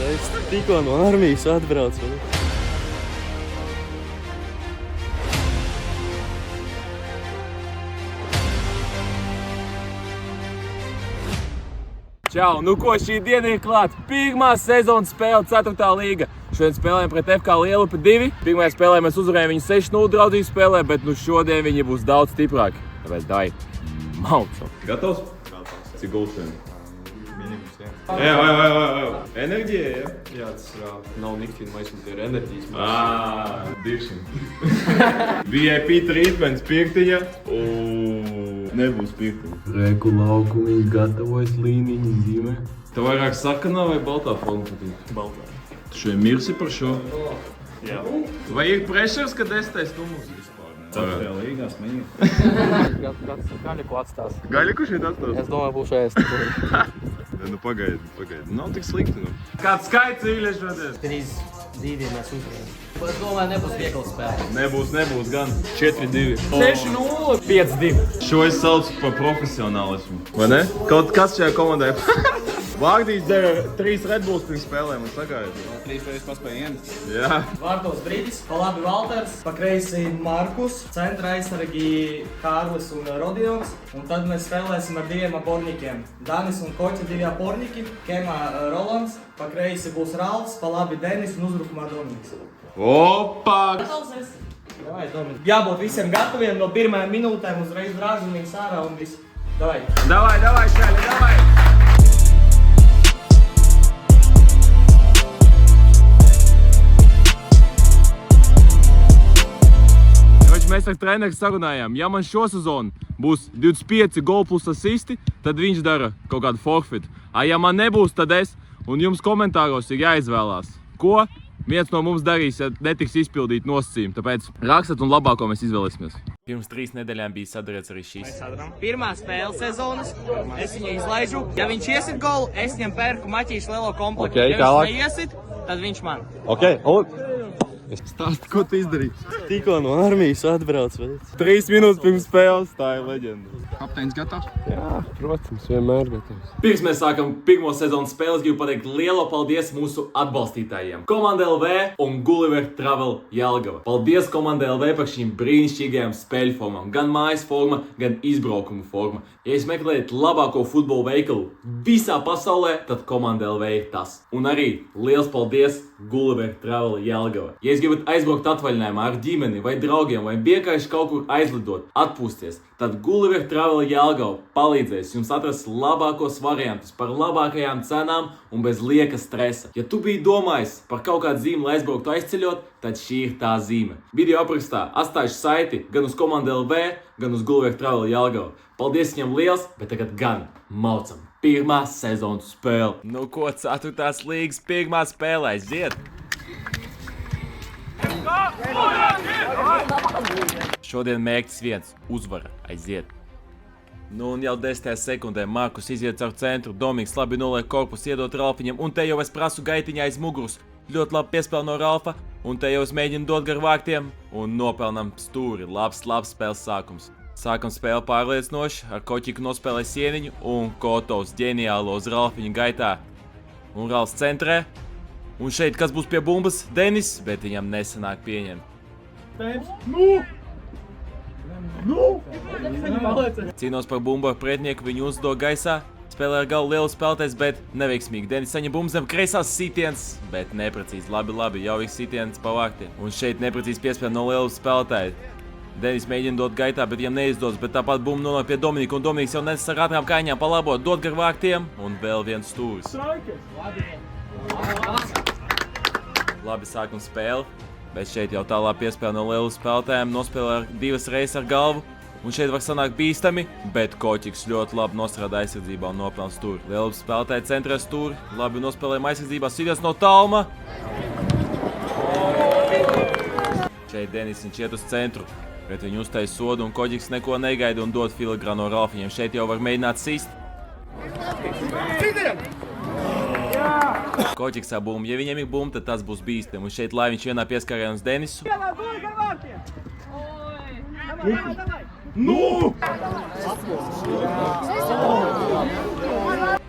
Es tikko no armijas atbraucu. Čau, nu ko, šī diena ir klāta. Pirmā sezonas spēle 4. līga. Šodien spēlējam pret FK Lielupi 2. Pirmajā spēlē mēs uzvarējām viņu 6-0 draudzību spēlē, bet nu šodien viņi būs daudz stiprāki. Tāpēc dai, maucam. Gatavs? Gatavs. Cik gults vien? Minimums, jā. Enerģija, jā? Jā, tas nav niktīna maisam, tie ir enerģijas Dišana. VIP treatments pirktiņa. Nebūs pirktiņa. Reku laukumiņš gatavojas līniņas zīmē. Tev vairāk sarkanā vai baltā forma patīk? Baltā. Tu šodien mirsi par šo? Jā. Vai ir pressures, kad es teicu numurs vispār? Ceturtajā līgā smīgi. Kāds gaļiku atstās. Gaļiku šeit atstās? Es domāju, būšu ēst. Nu pagaidi. Nav tik slikti, nu. Kāds skaits ir šodien? 3-2 mēs uzvarējām. Es domāju, nebūs viegls spēle. Nebūs gan. 4-2. 6-0. 5-2. Šo es saucu par profesionālismu. Vai ne? Kaut kas šajā komandai. Vāgdīs dara 3 Red Bulls pirms spēlēm un sagaida. 3 reizes paspēja ienes. Jā. Vārtos Brīdis, pa labi Valters, pa kreisi Markus, centra aizsargi Kārlis un Rodions. Un tad mēs spēlēsim ar 2 aporņikiem. Danis un Koķa 2 aporņiki, Kemā Rolands, pa kreisi būs Ralfs, pa labi Denis un uzbrukumā Dominiks. Opa! Gatavs esi? Davai, Dominik. Jābūt visiem gataviem no pirmajām minūtēm, uzreiz drāžumīs ārā un viss. Davai. Davai, šādi, davai! Mēs ar treneru sarunājām, ja man šo sezonu būs 25 gol plus asisti, tad viņš dara kaut kādu forfeitu. Ja man nebūs, tad es, un jums komentāros ir jāizvēlās, ko viens no mums darīs, ja netiks izpildīt nosacījumi. Tāpēc rakstat un labāko mēs izvēlēsimies. Pirms 3 nedēļām bija sadarīts arī šis. Pirmā spēle sezonas, es viņu izlaižu. Ja viņš iesit golu, es viņam pērku maķīšu lielo komplektu. Okay, ja viņš neiesit, tad viņš man. Stāsti, ko tu izdarīji? Tikko no armijas atbraucu. 3 minūtes pirms spēles, tā ir leģenda. Kapteinis gatavs? Jā, protams, vienmēr gatavs. Pirms mēs sākam pirmo sezonas spēles, gribu pateikt lielo paldies mūsu atbalstītājiem. Komanda LV un Gulliver Travel Jelgava. Paldies Komanda LV par šīm brīnišķīgajām spēļu formām. Gan mājas forma, gan izbraukuma forma. Ja jūs meklējat labāko futbola veikalu visā pasaulē, tad Komanda LV ir tas. Un arī liels paldies Gulliver Travel Jelgava. Ja jūs gribat aizbraukt atvaļinājumā ar ģimeni vai draugiem vai vienkārši kaut kur aizlidot, atpūsties, tad Gulliver Travel Jelgava palīdzēs jums atrast labākos variantus par labākajām cenām un bez lieka stresa. Ja tu biji domājis par kaut kādu zīmi, lai aizbrauktu aizceļot, tad šī ir tā zīme. Video aprakstā atstājuši saiti gan uz Komanda LV, gan uz Gulliver Travel Jelgava. Paldies viņam liels, bet tagad gan maucam. Pirmā sezonas spēle. Nu ko, 4. līgas pirmā spēle, aiziet! Šodien mērķis viens – uzvara, aiziet. Nu un jau 10. sekundē Markus iziet caur centru, Dominiks labi noliek korpusu, iedot Ralfiņam, un te jau es prasu gaitiņā aiz muguras. Ļoti labi piespēle no Ralfa, un te jau es mēģinu dot gar vārtiem, un nopelnam stūri. Labs spēles sākums. Sākam spēli pārliecinoši, ar Koķiku nospēlē sieniņu, un Kotovs ģeniālo uz Ralfiņu gaitā. Un Ralfs centrē. Un šeit kas būs pie bumbas? Denis, bet viņam nesanāk pieņemt. Cīnos par bumbu ar pretnieku, viņu uzdod gaisā. Spēlē ar galu lielu spēlētājs, bet neveiksmīgi. Denis saņem bumbu zem kreisās sitiens, bet neprecīzi. Labi, jau ir sitiens pa vārtiem. Un šeit neprecīzi piespēle no lielu spēlētāju. Denis mēģina dot gaitā, bet viņam neizdodas, bet tāpat bumba nonāk pie Dominika, un Dominiks jau nes ar ātrām kājņām pa labo, dot gar vārtiem, un vēl viens stūris. Labi sākam spēli, bet šeit jau tālāk piespēle no lielu spēlētājiem, nospēlē ar 2 reizes ar galvu, un šeit var sanākt bīstami, bet Koķiks ļoti labi nostrādā aizsardzībā un nopelna stūri. Lielu spēlētāji centrē stūri, labi nospēlējam aizsardzībā, sities no tāluma. Šeit Denis viņš iet uz centru. Bet viņu uztais sodu, un Koģiks neko negaida un dod filigrānu no Ralfiņiem. Šeit jau var mēģināt sist. Koķiks ar bumbu. Ja viņiem ir bumba, tad tas būs bīstam. Un šeit lai viņš vienā pieskārienā uz Denisu.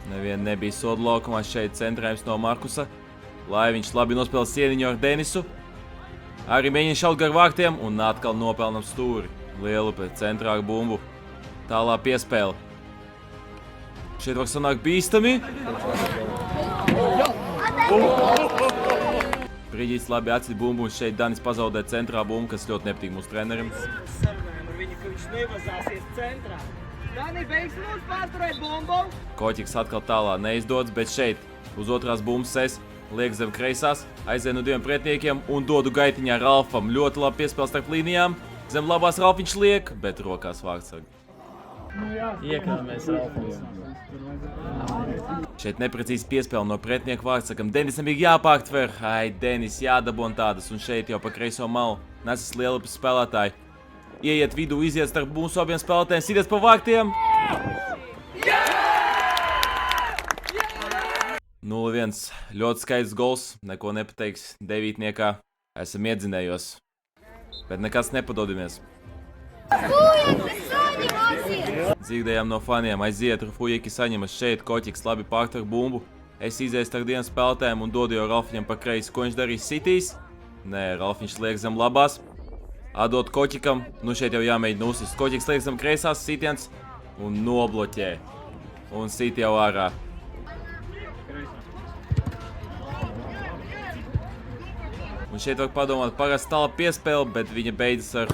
Nevien nebija sodu laukumā. Šeit centrējums no Markusa. Laiviņš labi nospēlē sieniņu ar Denisu. Arī mēģina šaut gar vārtiem un atkal nopelnam stūri. Lielupe centrā ar bumbu. Tālā piespēle. Šeit var sanākt bīstami. Brīdīs labi atsit bumbu un šeit Danis pazaudē centrā bumbu, kas ļoti nepatīk mūsu trenerim. Sarunājam ar viņu, ka viņš nevazāsies centrā. Dani, beigsi mums pārturēt bumbu. Koķiks atkal tālā neizdodas, bet šeit uz otrās bumbas es liek zem kreisās, aizēju no diviem pretiniekiem un dodu gaitiņā Ralfam. Ļoti labi piespēl starp līnijām. Zem labās Ralfiņš liek, bet rokās vārtsargi. Iekrāmies Ralfams. Šeit neprecīzi piespēle no pretinieku vārtsargam. Denisam ir jāpārtver. Ai, Denis jādabon tādas un šeit jau pa kreiso malu nesas Lielupes spēlētāji. Ieiet vidū, iziet starp mūsu abiem spēlētājiem, sities pa vārtiem. 0-1. Ļoti skaists gols, neko nepateiks devītniekā. Esam iedzinējos, bet nekas nepadodamies. Dzīgdējām no faniem, aiziet, Fujeki saņemas šeit, Koķiks labi pārtver bumbu. Es izēju starp diviem spēlētājiem un dodu jau Ralfiņam pa kreisi. Ko viņš darīs, sitīs? Nē, Ralfiņš liek zem labās. Atdot Koķikam, nu šeit jau jāmēģina uzsist. Koķiks liek zem kreisās sitiens un nobloķē. Un sit jau ārā. Un šeit var padomāt parasti tāla piespēle, bet viņa beidzas ar...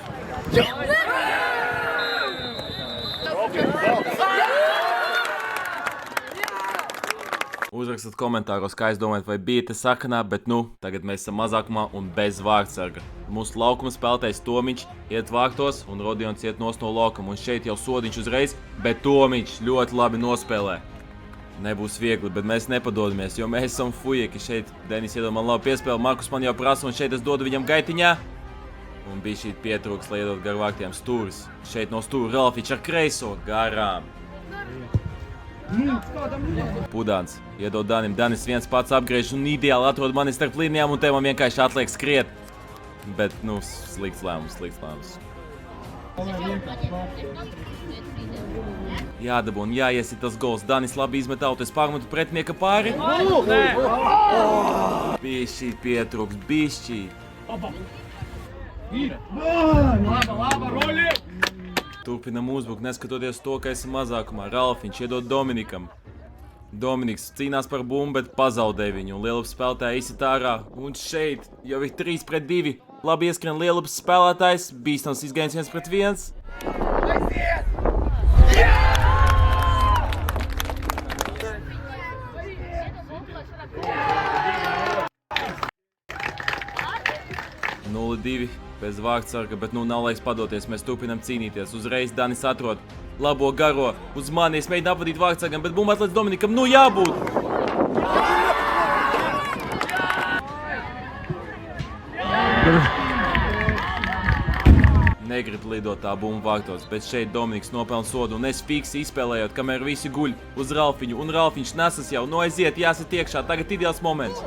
Uzrakstat komentāros, kā jūs domājat, vai bija te sakanā, bet nu, tagad mēs esam mazākumā un bez vārtsarga. Mūsu laukuma spēlētājs Tomiņš iet vārtos un Rodions iet nos no laukuma. Un šeit jau sodiņš uzreiz, bet Tomiņš ļoti labi nospēlē. Nebūs viegli, bet mēs nepadodamies, jo mēs esam Fujeki. Šeit Denis iedod man labu piespēli, Markus man jau prasa un šeit es dodu viņam gaitiņā. Un bija šī pietrūks, lai iedod gar vārtiem stūris. Šeit no stūra Ralfiņš ar kreiso garām. Pudāns iedod Danim, Danis viens pats apgriež un ideāli atrod mani starp līnijām un te man vienkārši atliek skriet. Bet, nu, slikts lēmums. Jādabū un jāiesit tas gols. Danis labi izmet auto, es pārmetu pretinieka pāri. Bišķīt pietrūks, bišķīt. Turpinam uzbrukt, neskatoties to, ka esam mazākumā. Ralfiņš iedod Dominikam. Dominiks cīnās par bumbu, bet pazaudē viņu. Un Lielupas spēlētāji izsit ārā. Un šeit jau ir 3-2. Labi ieskrien Lielupas spēlētājs. Bīstams izgājiens 1-1. Bez vārtsarga, bet nu nav laiks padoties, mēs turpinam cīnīties. Uzreiz Danis atrod labo garo uz mani, es mēģinu apvadīt vārtsargam, bet bumba atlēc Dominikam, nu jābūt! Negrib lidot tā bumba vārtos, bet šeit Dominiks nopelna sodu un es fiksi izspēlējot, kamēr visi guļ uz Ralfiņu un Ralfiņš nesas jau, nu aiziet, jāsit iekšā, tagad ideāls moments.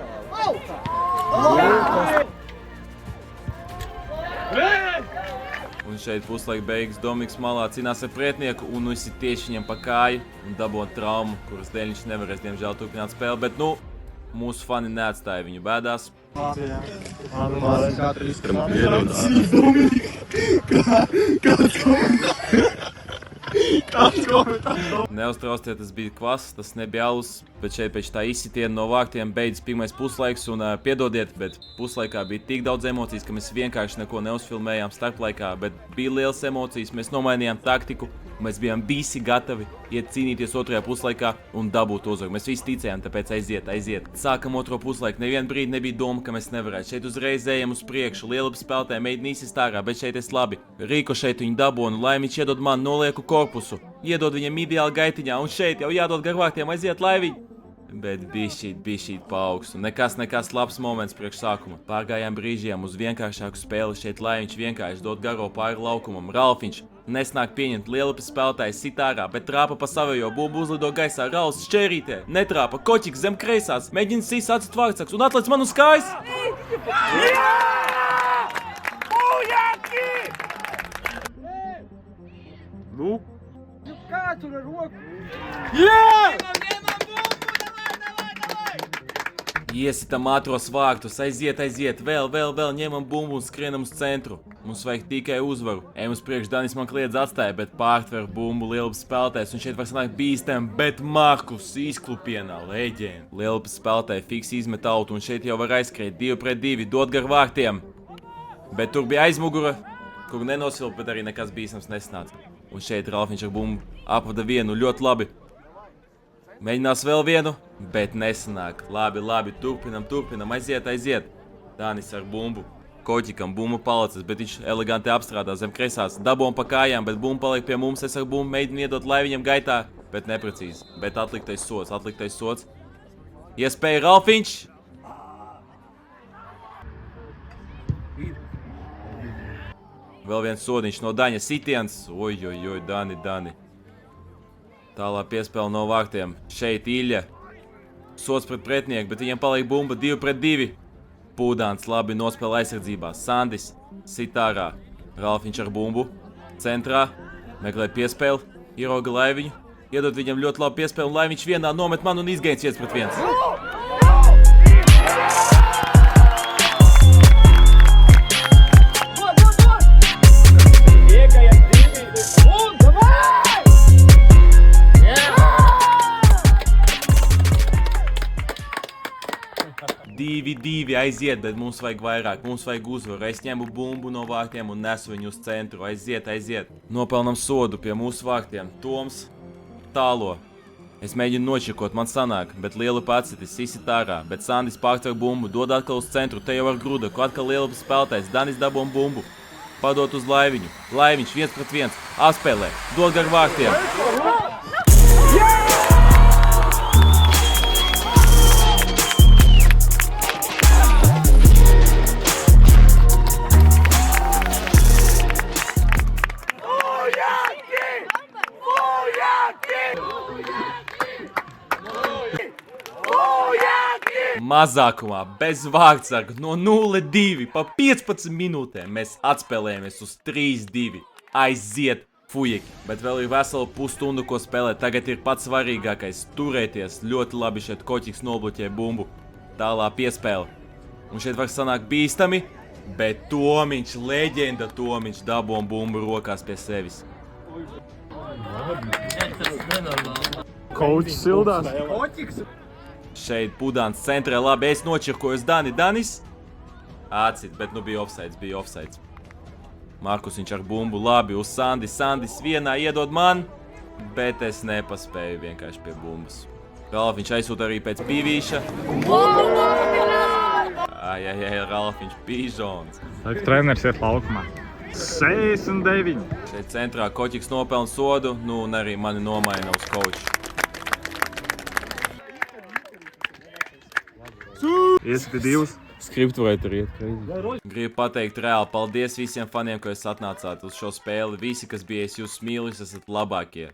Un šeit puslaika beigas Dominiks malā cīnās ar pretinieku un visi tieši viņam pa kāju un dabot traumu, kuras dēļ viņš nevarēs, diemžēl, turpināt spēli, bet nu, mūsu fani neatstāja viņu bēdās. Neuztraucieties, tas bija kvass, tas nebija alus, bet šeit pēc tā izsitiena no vārtiem beidzas pirmais puslaiks un piedodiet, bet puslaikā bija tik daudz emocijas, ka mēs vienkārši neko neuzfilmējām starplaikā, bet bija lielas emocijas, mēs nomainījām taktiku, mēs bijām visi gatavi iet cīnīties otrajā puslaikā un dabūt uzvaru. Mēs visi ticējām, tāpēc aiziet. Sākam otro puslaiku, nevienu brīdi nebija doma, ka mēs nevarētu. Šeit uzreiz ejam uz priekšu, Lielupas spēlētāji mēģina izsist ārā, bet šeit es labi. Rīko šeit viņu dabonu, Laimiņš iedod man, nolieku korpusu, iedod viņam ideāli gaitiņā un šeit jau jādod gar vārtiem, aiziet Laiviņ. Bet bišķīt pa augstu. Nekas labs moments priekš sākuma. Pārgājām brīžiem uz vienkāršāku spēli. Šeit Laiviņš vienkārši dod garo pāri laukumam. Ralfiņš nesnāk pieņemt Lielupas spēlētājs sit ārā, bet trāpa pa savējo bumbu uzlido gaisā. Rauls šķērītē, netrāpa, Koķiks zem kreisās, mēģina sīs atcīt vārtsargs un atlec man uz kājas. Nu? Kā tur ar roku? Iesitam ātros vārtus, aiziet, vēl, ņemam bumbu un skrienam uz centru. Mums vajag tikai uzvaru. Ejam uz priekšu, Danis man kliedz atstāja, bet pārtver bumbu Lielupes spēlētājs, un šeit var sanākt bīstam, bet Markus izklupienā, leģenda. Lielupes spēlētāji fiks izmet autu, un šeit jau var aizskriet 2 pret 2, dot gar vārtiem. Bet tur bija aizmugura, kur nenosilpa, bet arī nekas bīstams nesnāca. Un šeit Ralfiņš ar bumbu apvada vienu, ļoti labi. Mēģinās vēl vienu, bet nesanāk. Labi, turpinam, aiziet. Danis ar bumbu. Koķikam bumba palicis, bet viņš eleganti apstrādā zem kresās. Dabom pa kājām, bet bumba paliek pie mums. Es ar bumbu mēģinu iedot Laiviņam gaitā, bet neprecīzi. Bet atliktais sots. Iespēja Ralfiņš. Vēl viens sodiņš no Daņa sitiens. Oj, Dani. Tālāk piespēle no vārtiem. Šeit Ilja. Sots pret pretinieku, bet viņam paliek bumba 2 pret 2. Pūdāns labi nospēlē aizsardzībā. Sandis sit ārā. Ralfiņš ar bumbu. Centrā. Meklē piespēli. Ierauga Laiviņu. Iedod viņam ļoti labu piespēli. Un Laiviņš vienā nomet man un izgains 1 pret 1. Divi aiziet, bet mums vajag vairāk, mums vajag uzvaru. Es ņemu bumbu no vārtiem un nesu viņu uz centru. Aiziet. Nopelnam sodu pie mūsu vārtiem. Toms tālo. Es mēģinu nočekot, man sanāk, bet Lielupa atsitis, izsit ārā. Bet Sandis pārtver bumbu, dod atkal uz centru, te jau ar gruda, ko atkal Lielupa spēlētājs. Danis dabom bumbu. Padot uz Laiviņu. Laiviņš 1 pret 1. Apspēlē. Dod gar vārtiem. Mazākumā, bez vārdsarga, no 0-2 pa 15 minūtēm mēs atspēlējamies uz 3-2. Aiziet, fujeki. Bet vēl ir vesela pusstundu, ko spēlēt. Tagad ir pats svarīgākais - turēties. Ļoti labi šeit Koķiks nobloķē bumbu. Tālā piespēle. Un šeit var sanākt bīstami, bet Tomiņš, leģenda Tomiņš, dabom bumbu rokās pie sevis. Kočs sildās. Šeit Pudāns centrē, labi, es nočirkoju Danis. Atcit, bet nu bija offsides. Markus viņš ar bumbu, labi, uz Sandis vienā iedod man, bet es nepaspēju vienkārši pie bumbas. Ralfiņš aizsūta arī pēc pīvīša. Ralfiņš pīžons. Treneris iet laukumā. 69. Šeit centrā Koķiks nopelna sodu, nu un arī mani nomaina uz koču. Iesiti 2. Skriptu vai tur iet? Gribu pateikt reāli paldies visiem faniem, ka jūs atnācāt uz šo spēli. Visi, kas bija, jūs mīlu, jūs esat labākie.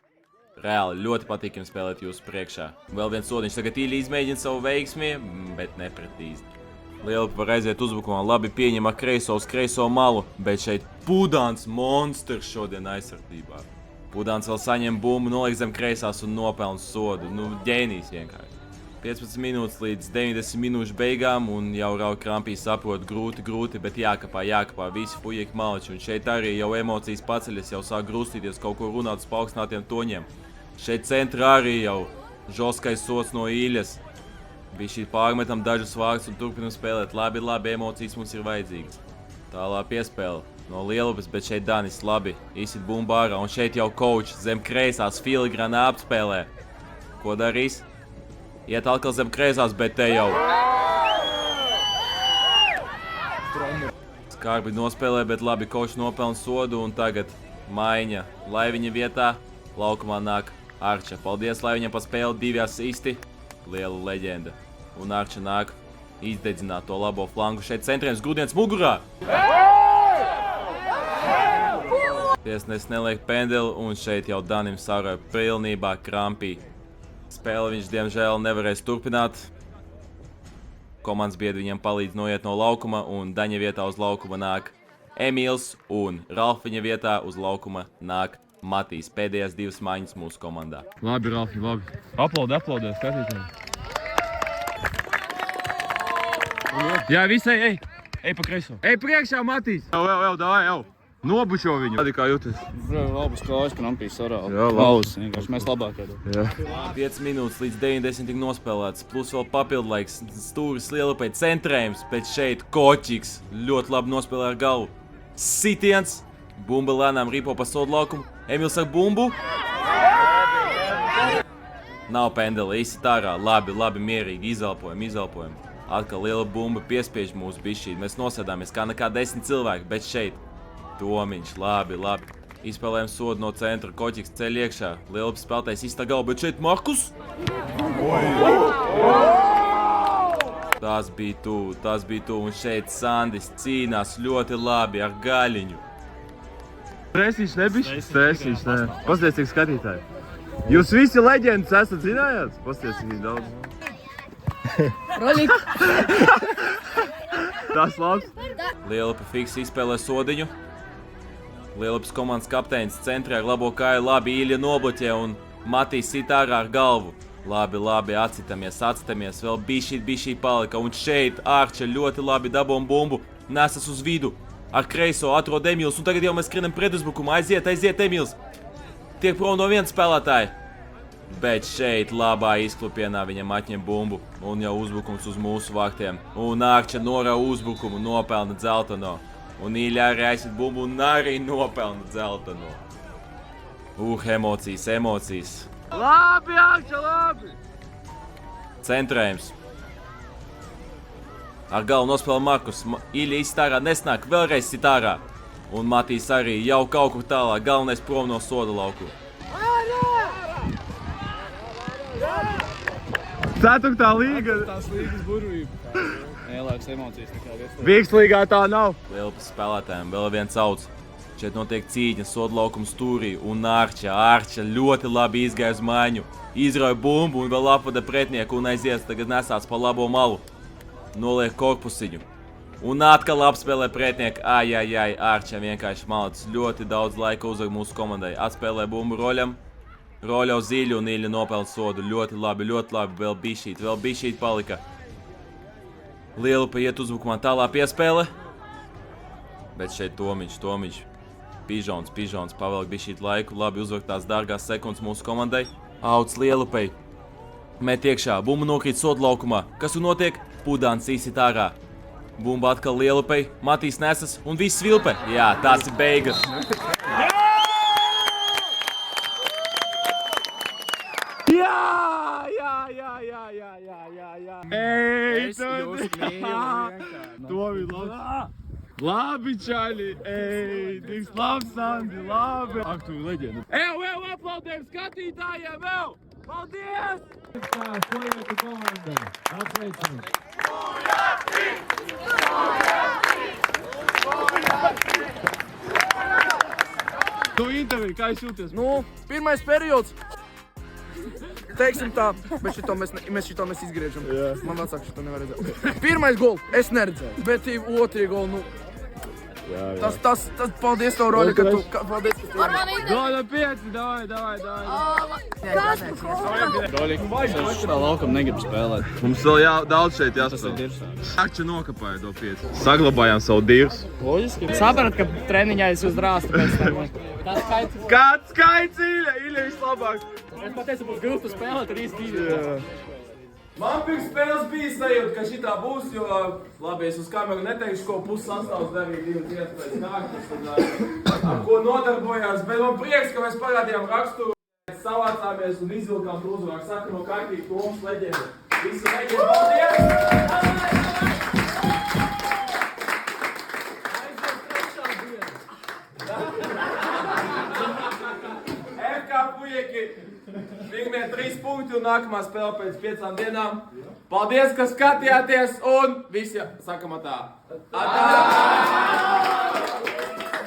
Reāli ļoti patīkami spēlēt jūsu priekšā. Vēl viens sodiņš, tagad Ilja izmēģina savu veiksmi, bet nepretīs. Lielupa var aiziet uzbrukumā, labi pieņem ar kreiso uz kreiso malu, bet šeit Pudāns monstrs šodien aizsardzībā. Pudāns vēl saņem bumbu, noliek zem kreisās un nopelna sodu. Nu, ģēnijs vienkārši. 15 minūtes līdz 90 minūšu beigām, un jau Rauka Krampī saprot grūti, bet jākapā, visi fujeki maliči, un šeit arī jau emocijas paceļas, jau sāk grūstīties, kaut ko runāt uz paaugstinātiem toņiem. Šeit centrā arī jau žoskais sots no Iljas. Bija šī pārmetam dažus vārdus un turpinam spēlēt. Labi, emocijas mums ir vajadzīgas. Tālāk piespēle no Lielupas, bet šeit Danis labi izsit bumbu ārā, un šeit jau kočs zem kreisās filigrānā apspēlē. Ko darīs? Iet atkal zem kreisās, bet te jau. Skarbi nospēlē, bet labi kočs nopelna sodu, un tagad maiņa Laiviņa vietā. Laukumā nāk Arča. Paldies Laiviņam par spēli, 2 asisti. Liela leģenda. Un Arča nāk izdedzināt to labo flangu. Šeit centrējums Grūdienas mugurā. Tiesnesis neliek pendeli, un šeit jau Danim saroja pilnībā Krampī. Spēli viņš, diemžēl, nevarēs turpināt. Komandas biedri viņam palīdz noiet no laukuma, un Daņa vietā uz laukuma nāk Emīls, un Ralfiņa vietā uz laukuma nāk Matīs. Pēdējās 2 maiņas mūsu komandā. Labi, Ralfi, labi. Aplaudi, skatītāji. Jā, visai, ej! Ej pa kreiso! Ej priekšā, Matīs! Jau, davai, jau! Nobučo viņu! Kādi kā jūties? Labas kājas, krampīs sarāli. Jā, labi. Labas, vienkārši mēs labākie. 5 minūtes līdz 90 tik nospēlēts, plus vēl papildlaiks, stūris Lielupei, centrējums, pēc šeit Kočiks ļoti labi nospēlē ar galvu. Sitiens, bumba lēnām ripo pa sodu laukumu, Emils ar bumbu. Nav pendeli, izsit ārā, labi, mierīgi, izelpojam. Atkal liela bumba piespiež mūsu bišķīt, mēs nosēdāmies kā nekā 10 cilvēki, bet šeit Tomiņš, labi. Izspēlējam sodu no centra, Kočiks ceļ iekšā. Lielupas spēlētājs izstā galvu, bet šeit Markus. Tas bija tuvu, un šeit Sandis cīnās ļoti labi ar gaļiņu. Stresiņš nebišķi? Stresiņš, ne. Pasties, cik skatītāji. Jūs visi leģendas esat zinājāt? Pasties, cik daudz. Tas labs. Lielupa fiksi izspēlē sodiņu. Lielupas komandas kapteinis centrē ar labo kāju, labi Ilja nobloķē un Matīs sit ārā ar galvu. Labi, atcitamies, vēl bišķīt palika, un šeit Ārča ļoti labi dabom bumbu, nesas uz vidu, ar kreiso atrod Emils, un tagad jau mēs skrienam pretuzbrukumu, aiziet Emils, tiek prom no viena spēlētāja, bet šeit labā izklupienā viņam atņem bumbu, un jau uzbrukums uz mūsu vaktiem, un Ārča norā uzbrukumu, nopelna dzelteno, un Ilja arī aizsit bumbu, un arī nopelna dzelteno. Emocijas. Labi, Ārča, labi! Centrējums. Ar galvu nospēlē Markus. Ilja izstārā nesnāk, vēlreiz sit ārā. Un Matīs arī jau kaut kur tālāk, galvenais prom no soda lauku. Ceturtā līga. Tās līgas burvība. Lielākas emocijas nekā vietā. Virslīgā tā nav. Lielupas spēlētājiem vēl viens auds. Šeit notiek cīņa soda laukuma stūrī un Ārča ļoti labi izgāja uz maiņu. Izrauja bumbu un vēl apvada pretnieku un aizies tagad nesāc pa labo malu. Noliek korpusiņu. Un atkal apspēlē pretnieku. Ārča vienkārši malacis. Ļoti daudz laika uzvar mūsu komandai. Atspēlē bumbu Roļam. Roļa uz Ilju un Ilja nopelna sodu. Ļoti labi. Vēl bišķīt palika. Lielupa iet uzbrukumā, tālā piespēle. Bet šeit Tomiņš. Pižons pavelk bišķīt laiku. Labi uzvar tās dārgās sekundes mūsu komandai. Auts Lielupei. Met iekšā. Bumba nokrīt sodu laukumā. Kas tur notiek? Pudāns izsit ārā. Bumba atkal Lielupei. Matīs nesas un viss svilpe. Jā, tās ir beigas. Ej, Tomi, labi, čaļi, ej, tiks labs, Sandi, labi. Ak, tu leģenda. Vēl aplaudējam skatītājiem, vēl! Paldies! Slēgtu komandai, apsveicam. Tu interviju, kā jūs jūties? Nu, pirmais periods. Teiksim tā, bet mēs šito izgriežam. Man vecāks šito nevar redzēt. Pirmais gol, es neredzēju, bet otrie gol, nu... Tas, paldies tev, Roļa, ka tu... Paldies, ka tu... Dodam 5, davai. Tā laukam negrib spēlēt. Mums vēl daudz šeit jāspēlē. Ārča nokapāja to 5. Saglabājām savu dirvs. Sapratu, ka treniņā es uzrāstu pēc tam. Kāds skaits Ilja vislabāk? Es pateicu, būs grūti spēlēt 3-2. Man pirms spēles bija sajūta, ka šitā būs, jo labi, es uz kameru neteikšu, ko pussastāvs darīja 2 dienas pēc kārtas un ar ko nodarbojās, bet man prieks, ka mēs parādījām raksturu, savācāmies un izvilkām to uzvaru, saka no kārtīgi Toms leģenda. Visi leģenda, paldies! FK Pujeki! Pirmie 3 punkti un nākamā spēle pēc 5 dienām. Paldies, ka skatījāties un visi sakam atā! Atā!